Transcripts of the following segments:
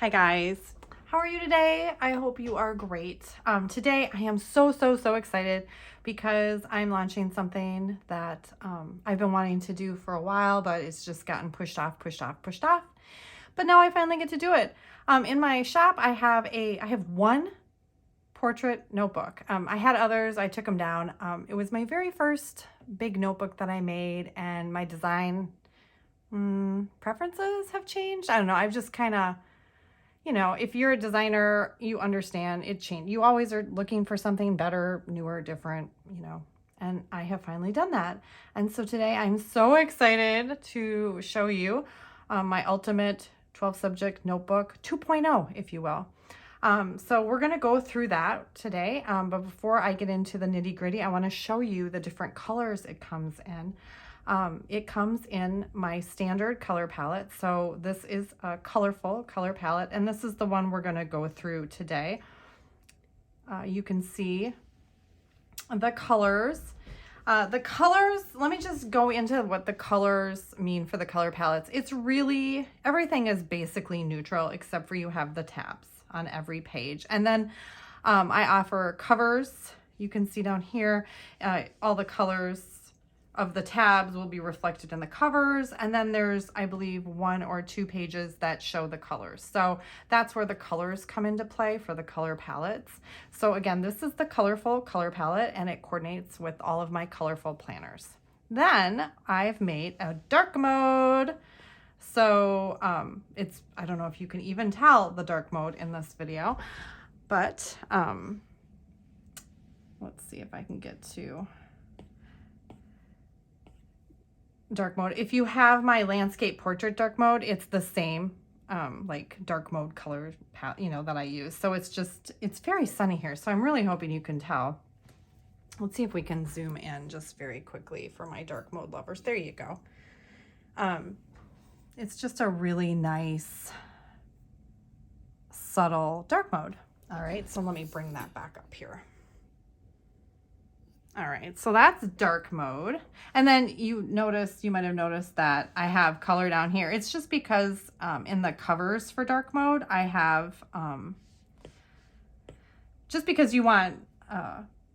Hi guys, how are you today? I hope you are great. Today I am so excited because I'm launching something that I've been wanting to do for a while, but it's just gotten pushed off. But now I finally get to do it. In my shop, I have one portrait notebook. I had others, I took them down. It was my very first big notebook that I made, and my design preferences have changed. I don't know. I've just kind of, if you're a designer, you understand it changed. You always are looking for something better, newer, different, and I have finally done that. And so today I'm so excited to show you my ultimate 12 subject notebook 2.0, if you will. So we're going to go through that today. But before I get into the nitty gritty, I want to show you the different colors it comes in. It comes in my standard color palette. So this is a colorful color palette, and this is the one we're going to go through today. You can see the colors. Let me just go into what the colors mean for the color palettes. It's really, everything is basically neutral except for you have the tabs on every page. And then I offer covers. You can see down here, all the colors of the tabs will be reflected in the covers, and then there's, I believe, 1 or 2 pages that show the colors. So that's where the colors come into play for the color palettes. So again, this is the colorful color palette, and it coordinates with all of my colorful planners. Then I've made a dark mode. So I don't know if you can even tell the dark mode in this video, but let's see if I can get to dark mode. If you have my landscape portrait dark mode, it's the same like dark mode color palette, that I use. So it's very sunny here, so I'm really hoping you can tell. Let's see if we can zoom in just very quickly for my dark mode lovers. There you go. It's just a really nice subtle dark mode. All right, so let me bring that back up here. All right, so that's dark mode. And then you might have noticed that I have color down here. It's just because in the covers for dark mode, I have, just because you want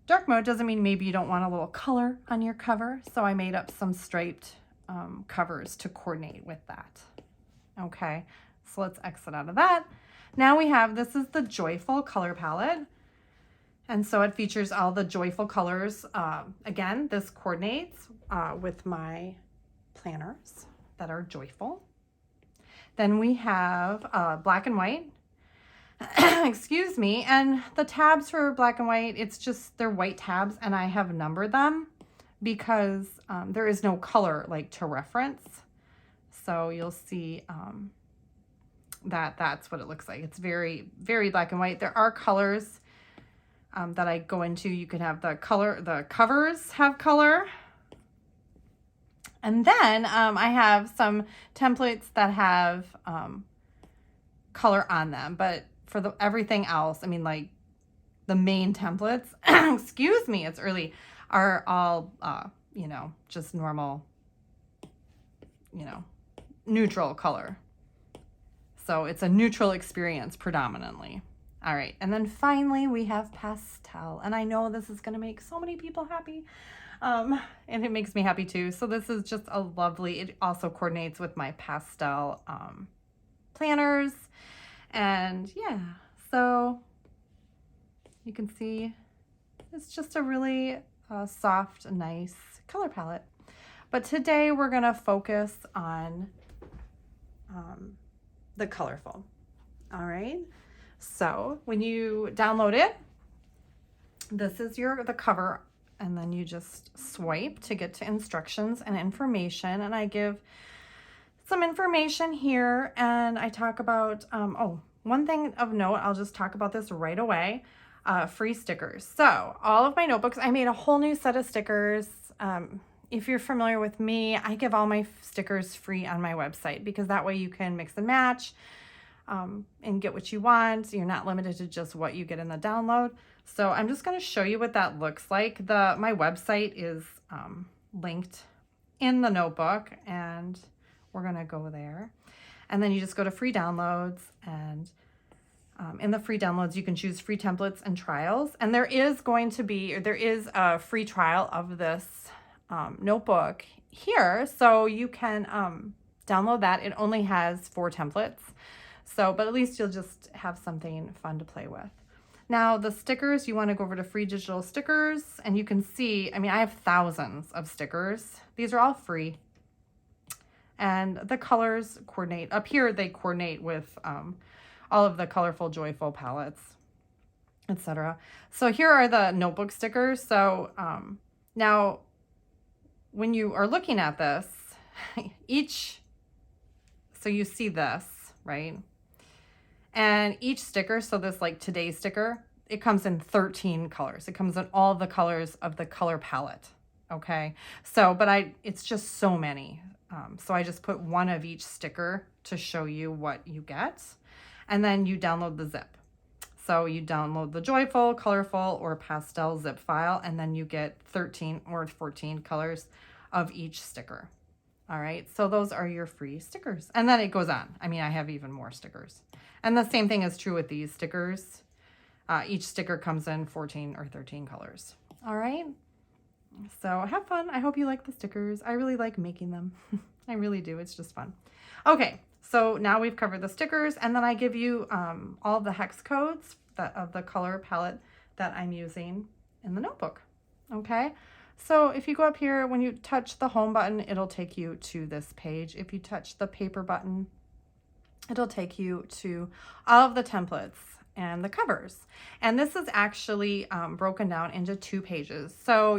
dark mode doesn't mean maybe you don't want a little color on your cover. So I made up some striped covers to coordinate with that. Okay, so let's exit out of that. Now this is the joyful color palette. And so it features all the joyful colors. Again, this coordinates with my planners that are joyful. Then we have black and white, excuse me. And the tabs for black and white, they're white tabs, and I have numbered them because there is no color to reference. So you'll see that's what it looks like. It's very, very black and white. There are colors that I go into. You can have the covers have color. And then I have some templates that have color on them, but for everything else, I mean, like the main templates, excuse me, it's early, are all, just normal, neutral color. So it's a neutral experience predominantly. All right, and then finally we have pastel, and I know this is going to make so many people happy, and it makes me happy too. So this is just a lovely, it also coordinates with my pastel planners, and yeah, so you can see it's just a really soft, nice color palette. But today we're going to focus on the colorful. All right. So when you download it, this is the cover, and then you just swipe to get to instructions and information. And I give some information here, and I talk about, one thing of note, I'll just talk about this right away, free stickers. So all of my notebooks, I made a whole new set of stickers. If you're familiar with me, I give all my stickers free on my website because that way you can mix and match and get what you want. You're not limited to just what you get in the download. So I'm just going to show you what that looks like. My website is linked in the notebook, and we're going to go there. And then you just go to free downloads, and in the free downloads, you can choose free templates and trials. And there is a free trial of this notebook here. So you can download that. It only has 4 templates. So, but at least you'll just have something fun to play with. Now the stickers, you want to go over to free digital stickers, and you can see, I mean, I have thousands of stickers. These are all free. And the colors coordinate. Up here, they coordinate with all of the colorful, joyful palettes, etc. So here are the notebook stickers. So now when you are looking at this, so you see this, right? And each sticker, so this like today's sticker, it comes in 13 colors. It comes in all the colors of the color palette. Okay. So, but it's just so many. So I just put one of each sticker to show you what you get. And then you download the zip. So you download the joyful, colorful, or pastel zip file, and then you get 13 or 14 colors of each sticker. All right, so those are your free stickers. And then it goes on. I mean, I have even more stickers. And the same thing is true with these stickers. Each sticker comes in 14 or 13 colors. All right, so have fun. I hope you like the stickers. I really like making them. I really do. It's just fun. Okay, so now we've covered the stickers, and then I give you all the hex codes of the color palette that I'm using in the notebook. Okay. So if you go up here, when you touch the home button, it'll take you to this page. If you touch the paper button, it'll take you to all of the templates and the covers. And this is actually broken down into 2 pages. So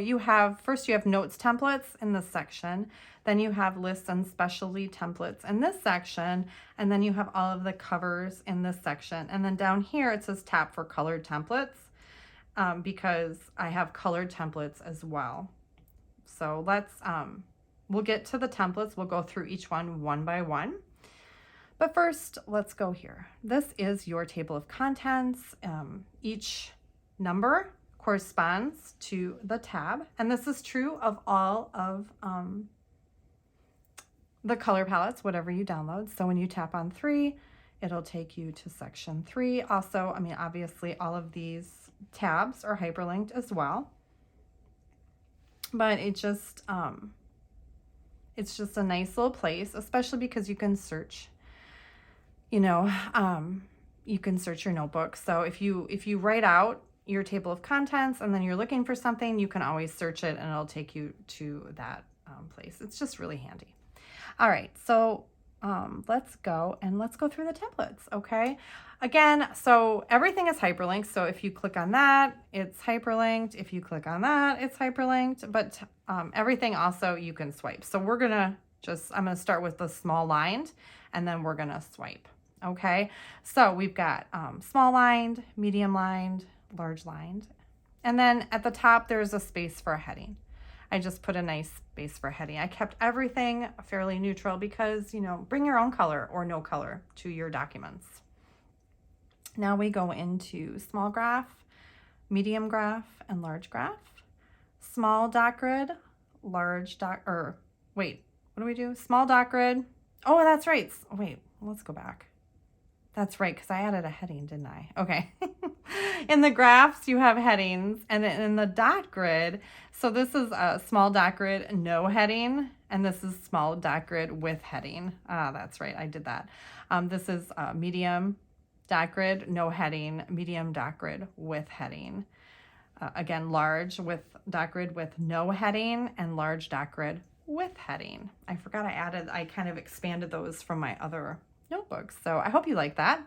first you have notes templates in this section, then you have lists and specialty templates in this section, and then you have all of the covers in this section. And then down here it says tap for colored templates. Because I have colored templates as well. So we'll get to the templates. We'll go through each one by one. But first, let's go here. This is your table of contents. Each number corresponds to the tab. And this is true of all of the color palettes, whatever you download. So when you tap on 3, it'll take you to section 3. Also, I mean, obviously all of these tabs are hyperlinked as well, but it's just a nice little place, especially because you can search, you can search your notebook. So if you write out your table of contents and then you're looking for something, you can always search it and it'll take you to that place. It's just really handy. All right, so let's go through the templates. Okay. Again, so everything is hyperlinked. So if you click on that, it's hyperlinked. If you click on that, it's hyperlinked, but everything also you can swipe. So I'm going to start with the small lined, and then we're going to swipe. Okay. So we've got small lined, medium lined, large lined. And then at the top, there's a space for a heading. I just put a nice space for heading. I kept everything fairly neutral because, bring your own color or no color to your documents. Now we go into small graph, medium graph, and large graph. Small dot grid, large dot, what do we do? Small dot grid. Oh, that's right. Wait, let's go back. That's right, because I added a heading, didn't I? Okay. In the graphs, you have headings, and in the dot grid, so this is a small dot grid, no heading, and this is small dot grid with heading. That's right, I did that. This is medium dot grid, no heading, medium dot grid with heading. Again, large with dot grid with no heading, and large dot grid with heading. I forgot I kind of expanded those from my other notebooks. So I hope you like that.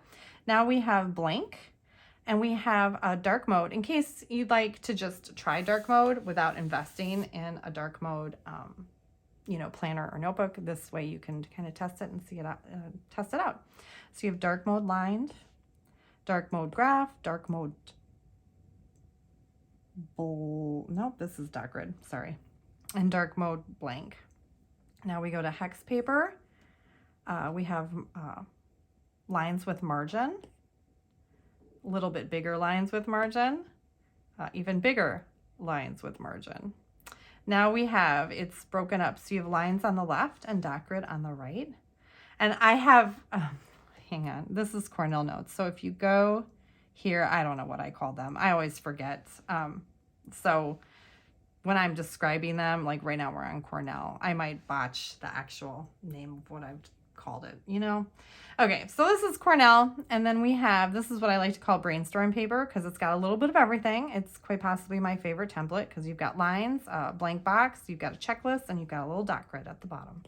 Now we have blank, and we have a dark mode in case you'd like to just try dark mode without investing in a dark mode, planner or notebook. This way you can kind of test it and test it out. So you have dark mode lined, dark mode graph, dark mode, nope, this is dot grid, sorry, and dark mode blank. Now we go to hex paper. We have lines with margin, a little bit bigger lines with margin, even bigger lines with margin. Now it's broken up. So you have lines on the left and dot grid on the right. And I have, hang on, this is Cornell notes. So if you go here, I don't know what I call them. I always forget. So when I'm describing them, like right now we're on Cornell, I might botch the actual name of what I've called it, you know? Okay, so this is Cornell, and then we have, this is what I like to call brainstorm paper because it's got a little bit of everything. It's quite possibly my favorite template because you've got lines, a blank box, you've got a checklist, and you've got a little dot grid at the bottom.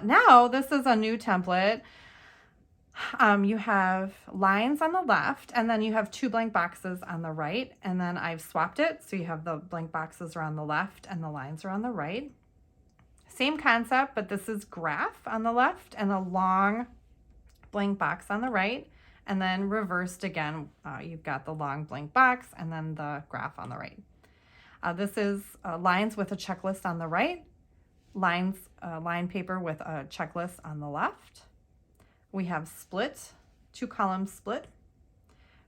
Now, this is a new template. You have lines on the left, and then you have 2 blank boxes on the right, and then I've swapped it, so you have the blank boxes are on the left and the lines are on the right. Same concept, but this is graph on the left and a long blank box on the right, and then reversed again, you've got the long blank box and then the graph on the right. This is lines with a checklist on the right, line paper with a checklist on the left. We have split, 2 columns split.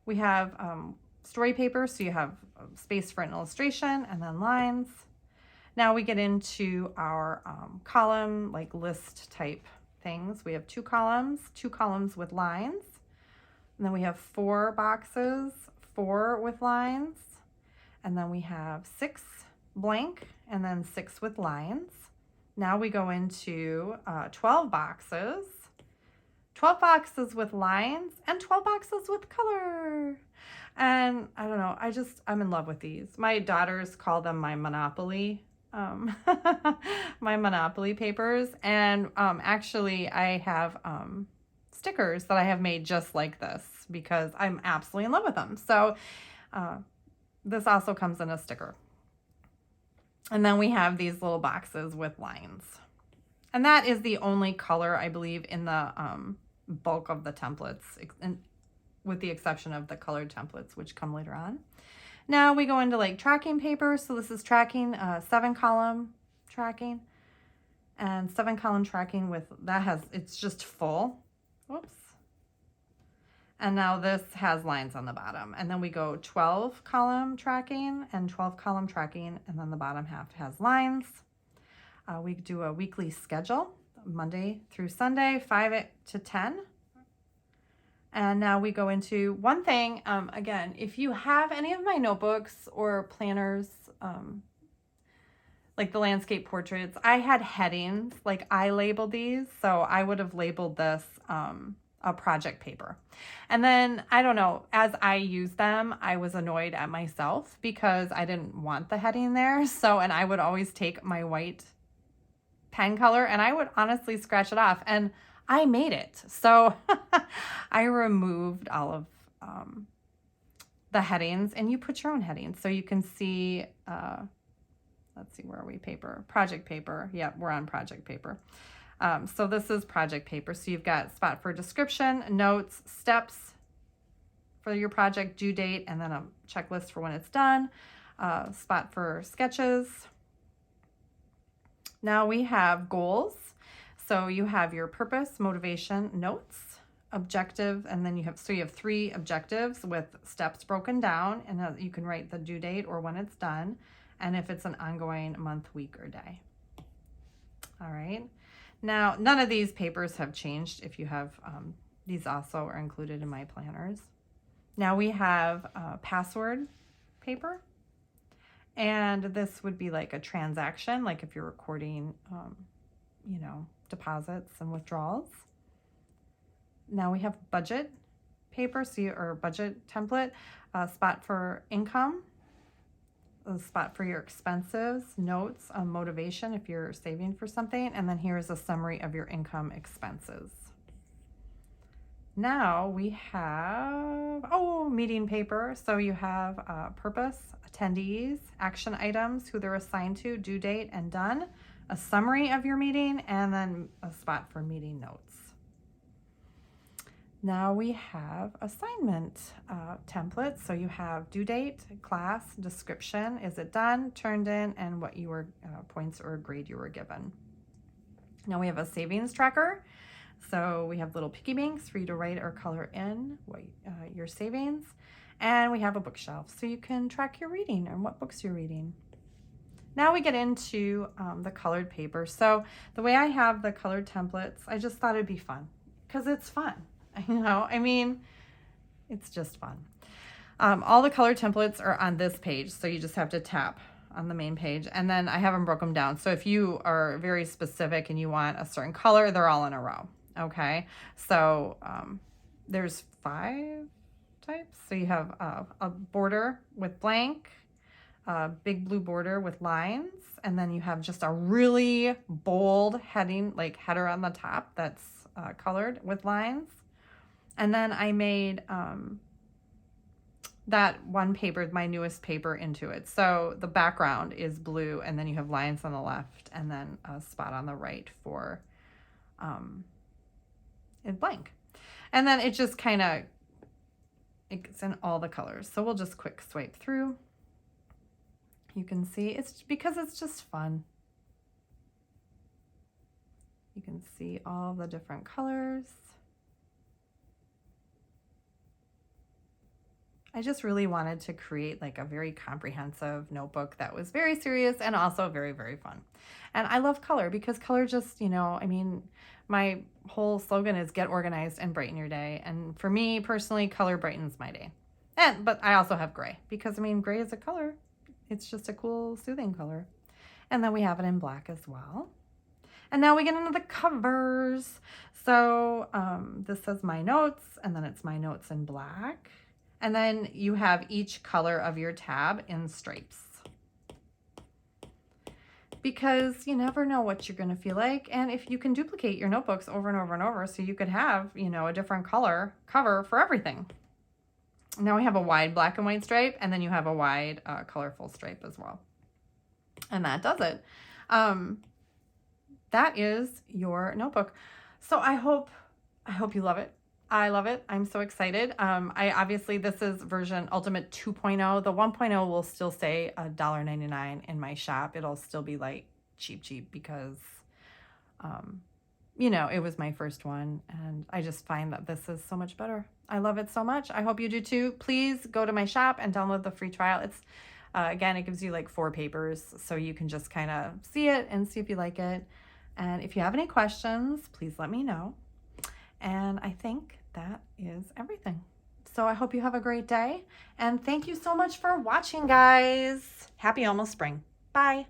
We have story paper, so you have space for an illustration and then lines. Now we get into our column, like list type things. We have 2 columns with lines. And then we have 4 boxes, 4 with lines. And then we have 6 blank and then 6 with lines. Now we go into 12 boxes. 12 boxes with lines and 12 boxes with color. And I don't know, I'm in love with these. My daughters call them my Monopoly, my Monopoly papers. And actually I have stickers that I have made just like this because I'm absolutely in love with them. So this also comes in a sticker. And then we have these little boxes with lines. And that is the only color, I believe, in the bulk of the templates, with the exception of the colored templates, which come later on. Now we go into like tracking paper. So this is tracking, 7-column tracking. And 7-column tracking with, it's just full. Whoops. And now this has lines on the bottom. And then we go 12-column tracking and 12-column tracking. And then the bottom half has lines. We do a weekly schedule, Monday through Sunday, 5 to 10. And now we go into one thing. Again, if you have any of my notebooks or planners, like the landscape portraits, I had headings, like I labeled these. So I would have labeled this a project paper. And then, I don't know, as I used them, I was annoyed at myself because I didn't want the heading there. So, and I would always take my white pen color and I would honestly scratch it off, and I made it. So I removed all of the headings, and you put your own headings. So you can see, let's see, where are we? Paper, project paper. Yep, we're on project paper. So this is project paper. So you've got spot for description, notes, steps for your project, due date, and then a checklist for when it's done, spot for sketches. Now we have goals. So you have your purpose, motivation, notes, objective, and then you have 3 objectives with steps broken down, and you can write the due date or when it's done, and if it's an ongoing month, week, or day. All right. Now, none of these papers have changed. If you have, these also are included in my planners. Now we have password paper. And this would be like a transaction, like if you're recording, deposits and withdrawals. Now we have budget paper, or budget template, a spot for income, a spot for your expenses, notes, motivation if you're saving for something, and then here's a summary of your income expenses. Now we have, meeting paper. So you have purpose, attendees, action items, who they're assigned to, due date and done, a summary of your meeting, and then a spot for meeting notes. Now we have assignment templates. So you have due date, class, description, is it done, turned in, and what you were, points or grade you were given. Now we have a savings tracker. So we have little piggy banks for you to write or color in what your savings. And we have a bookshelf, so you can track your reading and what books you're reading. Now we get into the colored paper. So the way I have the colored templates, I just thought it'd be fun because it's fun. I mean, it's just fun. All the color templates are on this page, so you just have to tap on the main page, and then I have them broken down. So if you are very specific and you want a certain color, they're all in a row. Okay, so there's 5 types. So you have a border with blank, a big blue border with lines, and then you have just a really bold heading, like header on the top that's colored with lines. And then I made that one paper, my newest paper, into it. So the background is blue, and then you have lines on the left, and then a spot on the right for in blank. And then it just kind of, it's in all the colors. So we'll just quick swipe through. You can see it's because it's just fun. You can see all the different colors. I just really wanted to create like a very comprehensive notebook that was very serious and also very, very fun. And I love color because color just, I mean, my whole slogan is get organized and brighten your day. And for me personally, color brightens my day. But I also have gray because, I mean, gray is a color. It's just a cool, soothing color. And then we have it in black as well. And now we get into the covers. So this says my notes, and then it's my notes in black. And then you have each color of your tab in stripes. Because you never know what you're going to feel like. And if you can duplicate your notebooks over and over and over, so you could have, a different color cover for everything. Now we have a wide black and white stripe, and then you have a wide colorful stripe as well. And that does it. That is your notebook. So I hope you love it. I love it. I'm so excited. Obviously this is version Ultimate 2.0. The 1.0 will still say $1.99 in my shop. It'll still be like cheap because, it was my first one, and I just find that this is so much better. I love it so much. I hope you do too. Please go to my shop and download the free trial. It's, again, it gives you like 4 papers, so you can just kind of see it and see if you like it. And if you have any questions, please let me know. And I think that is everything. So I hope you have a great day. And thank you so much for watching, guys. Happy almost spring. Bye.